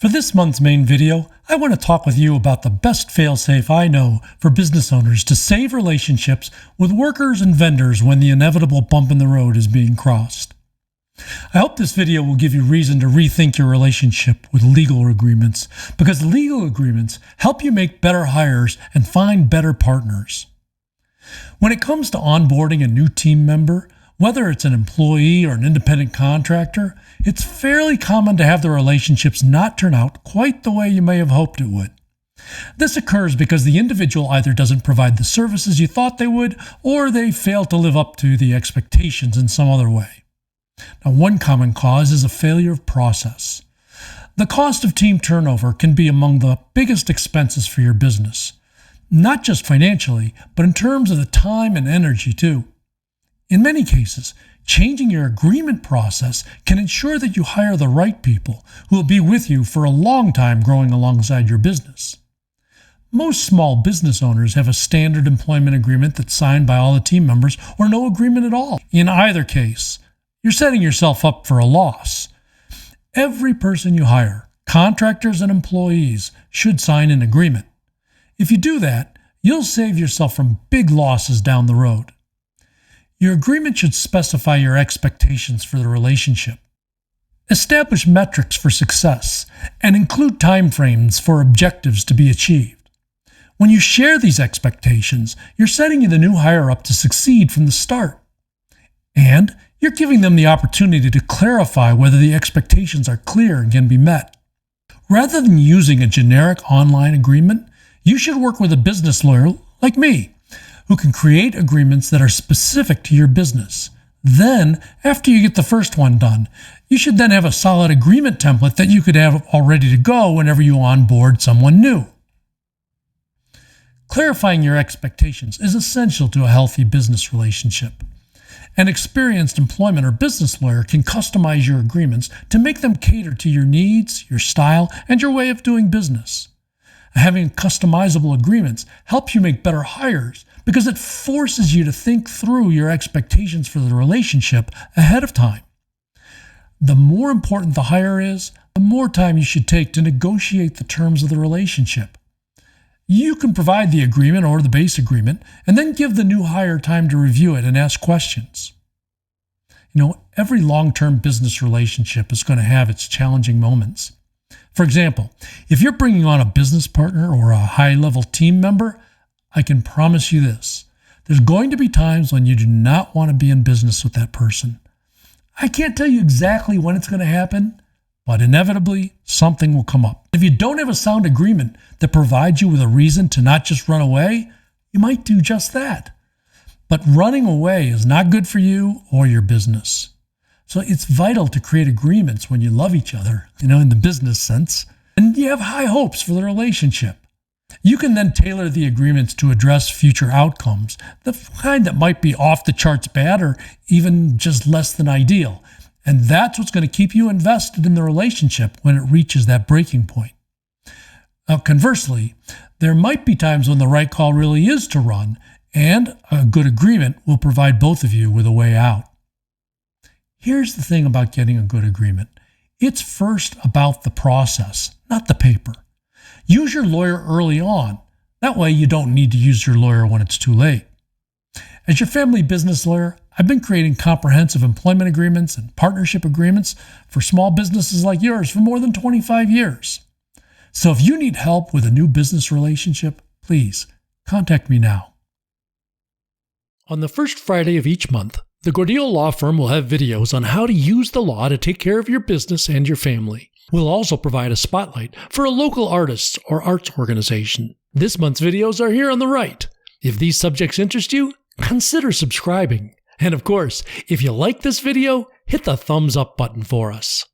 For this month's main video, I want to talk with you about the best fail-safe I know for business owners to save relationships with workers and vendors when the inevitable bump in the road is being crossed. I hope this video will give you reason to rethink your relationship with legal agreements, because legal agreements help you make better hires and find better partners. When it comes to onboarding a new team member, whether it's an employee or an independent contractor, it's fairly common to have the relationships not turn out quite the way you may have hoped it would. This occurs because the individual either doesn't provide the services you thought they would, or they fail to live up to the expectations in some other way. Now, one common cause is a failure of process. The cost of team turnover can be among the biggest expenses for your business, not just financially, but in terms of the time and energy too. In many cases, changing your agreement process can ensure that you hire the right people who will be with you for a long time growing alongside your business. Most small business owners have a standard employment agreement that's signed by all the team members or no agreement at all. In either case, you're setting yourself up for a loss. Every person you hire, contractors and employees, should sign an agreement. If you do that, you'll save yourself from big losses down the road. Your agreement should specify your expectations for the relationship. Establish metrics for success and include timeframes for objectives to be achieved. When you share these expectations, you're setting the new hire up to succeed from the start. And you're giving them the opportunity to clarify whether the expectations are clear and can be met. Rather than using a generic online agreement, you should work with a business lawyer like me, who can create agreements that are specific to your business. Then, after you get the first one done, you should then have a solid agreement template that you could have all ready to go whenever you onboard someone new. Clarifying your expectations is essential to a healthy business relationship. An experienced employment or business lawyer can customize your agreements to make them cater to your needs, your style, and your way of doing business. Having customizable agreements helps you make better hires because it forces you to think through your expectations for the relationship ahead of time. The more important the hire is, the more time you should take to negotiate the terms of the relationship. You can provide the agreement or the base agreement and then give the new hire time to review it and ask questions. Every long-term business relationship is going to have its challenging moments. For example, if you're bringing on a business partner or a high-level team member, I can promise you this: there's going to be times when you do not want to be in business with that person. I can't tell you exactly when it's going to happen, but inevitably, something will come up. If you don't have a sound agreement that provides you with a reason to not just run away, you might do just that. But running away is not good for you or your business. So it's vital to create agreements when you love each other, in the business sense, and you have high hopes for the relationship. You can then tailor the agreements to address future outcomes, the kind that might be off the charts bad or even just less than ideal. And that's what's going to keep you invested in the relationship when it reaches that breaking point. Now, conversely, there might be times when the right call really is to run, and a good agreement will provide both of you with a way out. Here's the thing about getting a good agreement. It's first about the process, not the paper. Use your lawyer early on. That way you don't need to use your lawyer when it's too late. As your family business lawyer, I've been creating comprehensive employment agreements and partnership agreements for small businesses like yours for more than 25 years. So if you need help with a new business relationship, please contact me now. On the first Friday of each month, the Gordillo Law Firm will have videos on how to use the law to take care of your business and your family. We'll also provide a spotlight for a local artist or arts organization. This month's videos are here on the right. If these subjects interest you, consider subscribing. And of course, if you like this video, hit the thumbs up button for us.